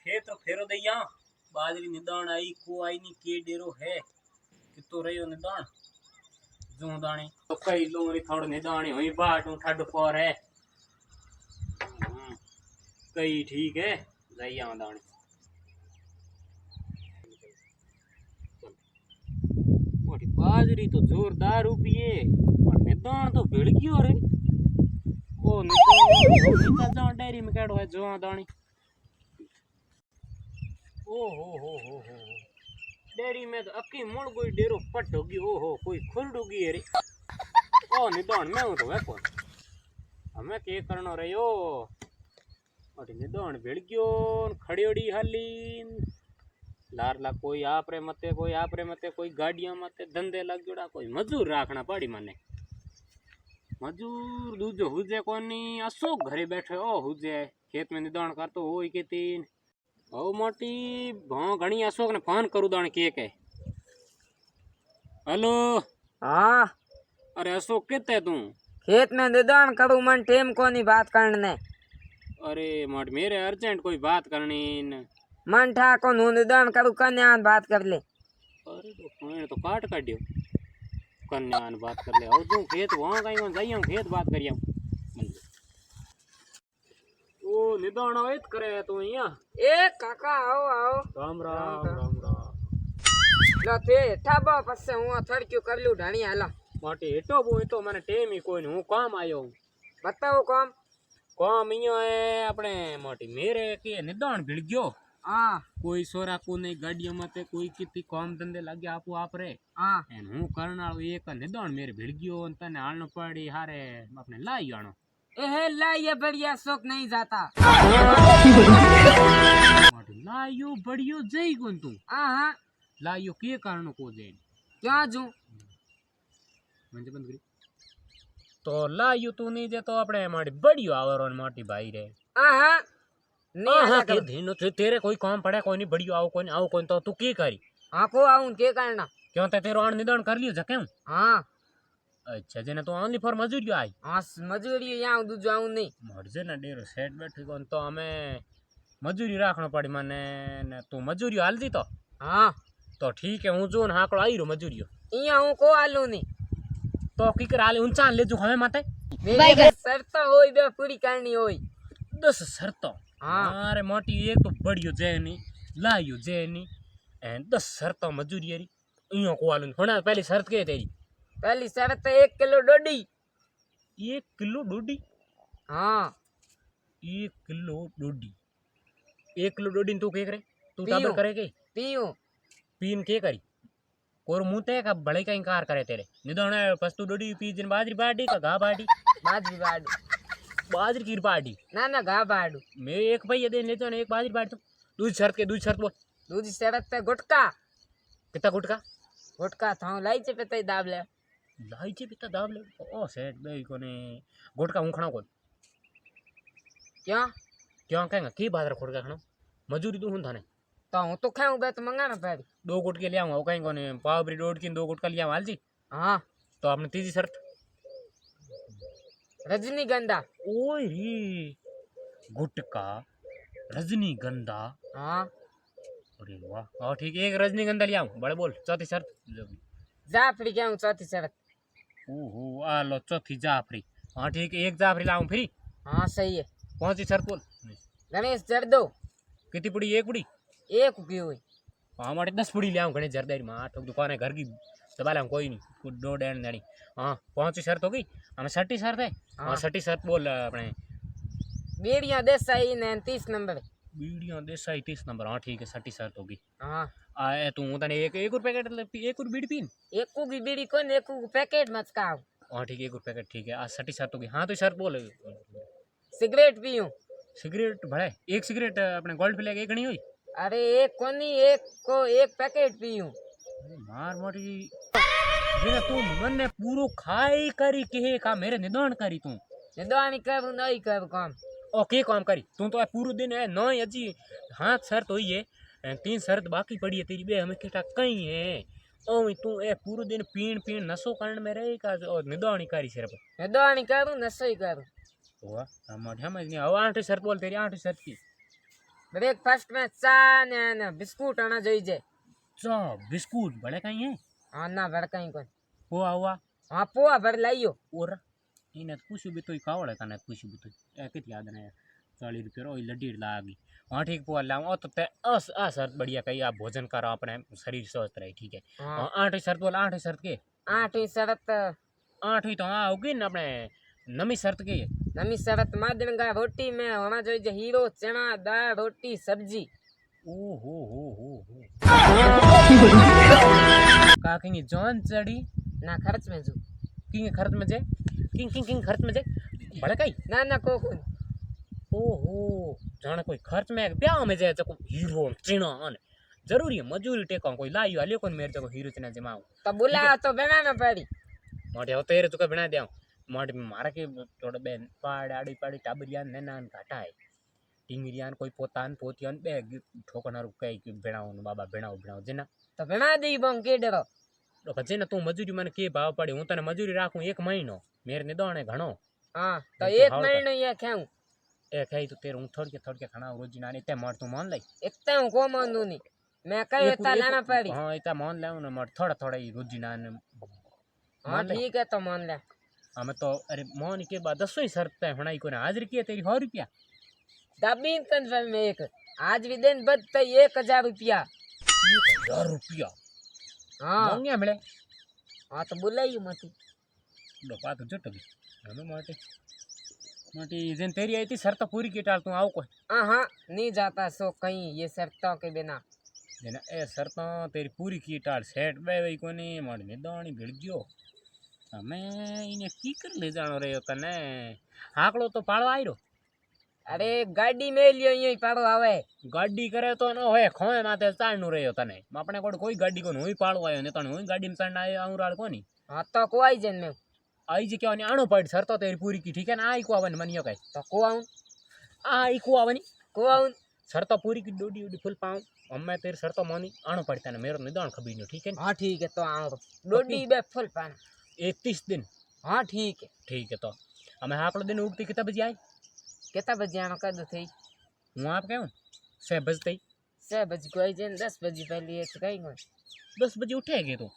खेत रो फेरो दैया बाजरी निदान आई को आई नी के डेरो है कि तो रहियो निदान जो दाणी तो कई लोरी थोड़ निदानी हुई बाट ठड पर है कई ठीक है दैया दाणी मोटी बाजरी तो जोरदार रुपये और निदान तो भिड़ गयो रे ओ निदान डेयरी में केड़ो है जो दाणी ओ हो डेयरी में तो अक्की मुड़ गई डेरो पट होगी ओ हो कोई खुरड होगी रे ओ निदान मैं हूं तो वे कौन हमें के करनो रे यो और निदान भिड़ गयो खड़ियोड़ी हालीन लारला कोई आपरे मते कोई गाड़ियां मते धंधे लग जोड़ा कोई मजूर राखना पड़ी मने मजूर दूजो हुजे कोनी असो घरे बैठे ओ हुजे खेत में निदान करतो होई के तीन ओ मोटी भाव घणी अशोक ने फोन करू दाण के हेलो हाँ अरे अशोक किते तू खेत में निदान करूँ मन टेम कोनी बात करने अरे मट मेरे अर्जेंट कोई बात करनी न मन ठाको नु निदान करूँ कन्यान बात कर ले अरे तो फोन तो काट काटियो कन्यान बात कर ले और तू खेत वहां कहीं को जाइयो खेत बात करियो ओ निदान आवेत करे तू यहाँ ए काका आओ आओ राम राम लो थे ठाबा पसे हूँ थड़क्यू कर लू ढाणी आला माटी हेटो बो तो मैंने टेम ही कोई हूँ काम आयो बताओ काम काम इयो है अपने माटी मेरे के निदान भिड़ गयो हाँ कोई सोरा को नहीं गाड़ियों मते कोई किती काम धंधे लगे आपो आप रे हाँ एन हूँ करन वालो एक निदान मेरे भिड़ गयो तने आनो पड़ी हारे अपने लाई आनो ए लाइए बढ़िया शौक नहीं जाता माटी लायो बढ़ियो जई कोन तू हाँ लायो के कारण को जे क्या जू मंजे बंद करी तो लायो तू नहीं जे तो अपने माटी बढ़ियो आवरो माटी भाई रे हाँ नहीं आना के धीनो तेरे कोई काम पड़े कोई नहीं बढ़ियो आओ कोई तो तू की करी हाँ को आऊं के करना क्यों ते तेरो आन निदान कर लियो जके हाँ अच्छा जेने तो ओनली फॉर मजूरी आई हाँ मजूरी यहाँ दूजो आऊं नहीं मरजे ना डेरो सेट बैठी कोन तो हमें मजूरी राखनो पड़ी माने ने तू मजूरी हाल दी तो हाँ तो ठीक है हूँ जो हाकड़ो आई रो मजूरियो यहाँ हूँ को आलू नहीं तो की कर हाले ऊंचा ले जो हमें माते शर्त होई बे पूरी करनी होई 10 शर्त हाँ अरे मोटी एक तो बढ़ियो जेनी लायो जेनी एंड 10 शर्त मजूरी री इयो को आलू होना पहली शर्त के तेरी पहली शर्त 1 किलो डोडी 1 किलो डोडी हाँ 1 किलो डोडी 1 किलो डोडी तू के करे तू पीयूं। टाबर करे के पीऊं पीन के करी कोर मुते का बड़े का इनकार करे तेरे निदान पस्तु डोडी पी दिन बाजरी बाडी का घा बाडी बाजरी की बाडी ना घा बाडू मैं एक भैया दे लेतो ना एक बाजरी बाड तो दूसरी शर्त बोल दूसरी शर्त पे गुटका कितना गुटका था लाइचे पे तई दाब ले लाइचे पिता दाब ले ओ सेट बे कोने गुटका उखणा को क्या क्यों कहेंगे की बात रे गुटका खाना मजूरी तू हुन थाने तो हूँ तो खाऊं बे तो मंगाना पड़ी 2 गुटके ले आऊंगा कहीं कोने पावरी रोड की 2 गुटका ले आऊं हाल जी हाँ तो आपने तीसरी शर्त रजनीगंधा ओए रे गुटका रजनीगंधा हाँ अरे वाह और ठीक है एक रजनीगंधा ले आऊं बड़े बोल चौथी शर्त जाफरी क्या हूँ चौथी शर्त ओहो आ लो चौथी जाफरी हाँ ठीक है एक जाफरी लाऊं फ्री हाँ सही है पांचवी शर्त बोल गणेश जर दो कितनी पुड़ी एक पुड़ी एक की हुई हाँ हमारे 10 पुड़ी ले आऊं गणेश जरदारी में 8 दुकान है घर की दबा लाऊं कोई नहीं कुछ दो डेढ़ देनी हाँ पांचवी शर्त हो गई हमें 6ठी शर्त है हाँ 6ठी शर्त बोल अपने बीड़ियाँ देसाई ने 30 नंबर बीड़ियां देसाई 30 नंबर हाँ ठीक है 6ठी शर्त होगी हाँ आए तू तने एक और पैकेट एक और बीड़ी पीन एक की बीड़ी कौन एक को पैकेट मत खाओ हाँ ठीक है एक और पैकेट ठीक है आज 6ठी शर्त होगी हाँ तो शर्त बोल सिगरेट पीऊं सिगरेट भड़े एक सिगरेट अपने गोल्ड फ्लैग एक नहीं हुई अरे एक कोनी एक को एक पैकेट पीऊं मार मोटी जिने तू मन ने पूरो खाई करी के का मेरे निदान करी तू निदानी कर नहीं कर काम ओके काम करी तू तो पूरो दिन है ना अजी हाथ शर्त हुई है 3 शर्त बाकी पड़ी है तेरी बे हमें केटा कहीं है ओ तू ए पूरो दिन पीण नशो करण में रहे का और निदानी करी सिर्फ निदानी करूं नशो ही करूं वाह हम समझ नहीं अब 8 शर्त बोल तेरी 8 शर्त की બ્રેકફાસ્ટ માં ચા ને બિસ્કુટ આના જોઈ જાય. ચા બિસ્કુટ ભલે કઈ હે હા ના ભડકાઈ કોઈ. પોવા હુआ હા પોવા ભર લાઈયો. और इन्हें कुछ भी तो ही कावड़ है कने कुछ भी तो ए कित याद नहीं 40 रुपया रो लड्डी लागी हाँ ठीक पोआ लाऊं और तो ते अस आ शर्त बढ़िया कही आप भोजन करो अपने शरीर स्वस्थ रहे ठीक है हाँ हाँ, आठ शर्त बोला आठ शर्त के 8મી શરત. 8 तो हाँ होगी ना अपने नमी शर्त के નવી શરત માદણગા રોટી में होना જોઈએ हीरो चना दाल रोटी सब्जी. ओ हो का किंग जॉन चढ़ी ना खर्च में जो. किंग खर्च में जे किंग खर्च में जे बड़े कई ना ना कोई. ओहो जाने कोई खर्च में ब्याह में जाए तो हीरो चीना ने जरूरी है मजूरी टेको कोई लाइयो हलियो कोन मेरे जको हीरो चीना जमाओ तो बुलाओ तो बनाना पड़ी. मोटे हो तेरे तो बना देऊ मोटे मारा के थोड़ा बेन पाड़ आड़ी पाड़ी टाबरिया ने नान घाटा है टिंगरियान कोई पोतान पोतियान बे ठोकनारू कई कि बनाओ बाबा बनाओ जेना तो बना दी बम के डरो. तो कजे ना तू मजूरी મને કે ભાવ પડે હું તને મજૂરી રાખું એક મહિનો મેર ને દોણે ઘણો हाँ तो तो एक हाल महीनो ये खाऊं. એ ખાઈ તો તેર હું થોડકે ખાણા રોજી ના ને તે માર તું માન લઈ इतना हूँ को मानू नहीं मैं कहीं इतना लाना पड़ी. हां इता मान लेऊ ने मार थोड़ा ही रोजी ना ने हाँ ठीक है तो मान ले. हमें तो अरे मान के बाद 10 ही शर्त है हणाई को हाजिर किए तेरी 100 रुपया दबीन कंफर्म में एक आज भी दिन बदते 1000 रुपया. 1000 रुपया हाँ मांगे मिले हाँ तो बुलाइयो मती. डोपा तो जट भी हमें माटी जेन तेरी आई थी शर्त पूरी की टाल तू आओ कोई हाँ हाँ नहीं जाता सो कहीं ये शर्तों के बिना. जेना ए शर्त तेरी पूरी की टाल सेट बे वही कोनी मार ने दाणी भिड़ गयो हमें इने की कर ले जानो रे तने हाकड़ो तो पाड़ो आईरो अरे गाड़ी में लियो यही पाड़ो आवे. गाड़ी करे तो न होए खोए माथे चाणनु रह्यो तने अपने कोई गाड़ी कोन हुई पाड़ो आयो ने तने हुई गाड़ी में चढ़ना आयो आउराल कोनी हाँ तो कोई जन में आई जी क्या आनो पड़ शर्त तेरी पूरी की ठीक है ना आई को आवन मनियो कई तो को आऊं आई को आवनी को आऊं. शर्त पूरी की डोडी उडी फुल पाऊं हमें तेरी शर्त मानी आनो पड़ता ने मेरो निदान खबी नो ठीक है हाँ ठीक है तो आओ डोडी बे फुल पाना. 31 दिन हाँ ठीक है तो हमें हाकड़ो दिन उगती कितना बजे आई कितना बजे आना कर दो थी. हूँ आप कहूँ 6 बजते ही 6 बजे कोई जन 10 बजे पहले तो कहीं कोई 10 बजे उठेगे तो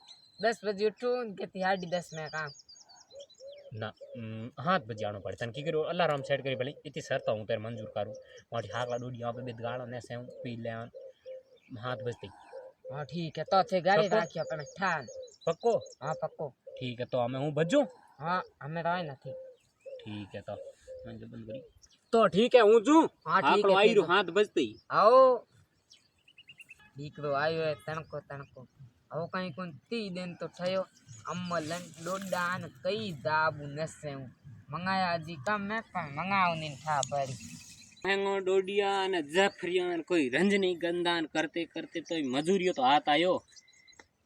10 बजे उठो कहती 10:30 में काम. ना 7 बजे आनो पड़े तन की करो अलार्म सेट करी भले इतनी शर्त हूँ तेरे मंजूर करूँ माटी हाकला डोडी यहाँ पे बेद गाड़ो ने से पी ले 7 बजते ही हाँ ठीक है तो थे गाड़ी पक्को? राखियो अपने ठान. पक्को हाँ पक्को. ठीक है तो हमें हूँ बजू हाँ हमें राय नहीं. ठीक है तो मैं जो बंद करी तो ठीक है हूँ जू हाँ ठीक हाकलो है आई ठीक रो है. 7 बजते ही आओ દીકરો આવ્યો હે તણકો હવે કઈ કોણ તી દેન તો થયો અમ્મલન ડોડા ને કઈ દાબુ નસે હું મંગાયા હજી કમ મેં પણ મંગાવની થા પડી. महंगो डोडिया ने जफरिया ने कोई रंजनी गंदान करते करते तो मजूरियो तो हाथ आयो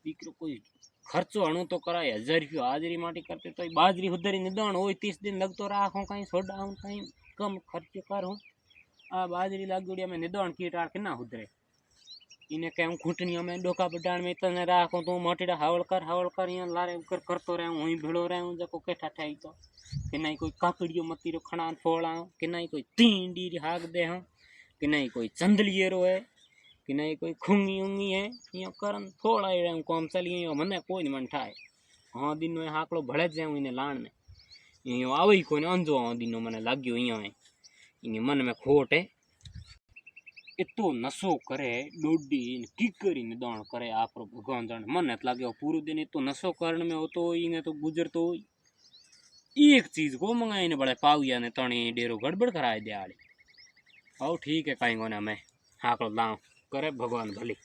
दीकरो कोई खर्चो हणु तो कराय 1000 रुपया हाजरी माटी करते तो बाजरी उधरी निदान हो 30 दिन लगतो राखो कहीं सोडा हूं कहीं कम खर्च करूं आ बाजरी लागुड़िया में निदान की टाड़ के ना उधरे इने कहूं घुटनियों में डोका बडाण में तने राखो तो मोटीड़ा हावल कर यहाँ लारे कर करतो रहूं वहीं भिड़ो रहूं जको केठा ठाई तो कि नहीं कोई काकड़ियो मतीरो खणान फोड़ा कि नहीं कोई तींडी हाक दे हूं कि नहीं कोई चंदलिएरो है कि नहीं कोई खुंगी उंगी है यो करन फोड़ा रहूं काम चली यो मने कोई मन ठाए हाँ दिन में हाकड़ो भड़े जाऊं इने लाण ने यो आवे ही कोई अंजो हाँ दिन मने लाग्यो इयो है इने मन में खोट है इतो नशो करे डोडी कीकरी ने दाण करे आपरो भगवान जाने मन लागे पूरो दिन इतो नशो करने में होतो इने तो गुजरतो एक चीज को मंगाई ने बड़े पाविया ने तणी डेरो गड़बड़ कराए दे आले आओ ठीक है कहीं को ना मैं हाकड़ो लाऊं करे भगवान भली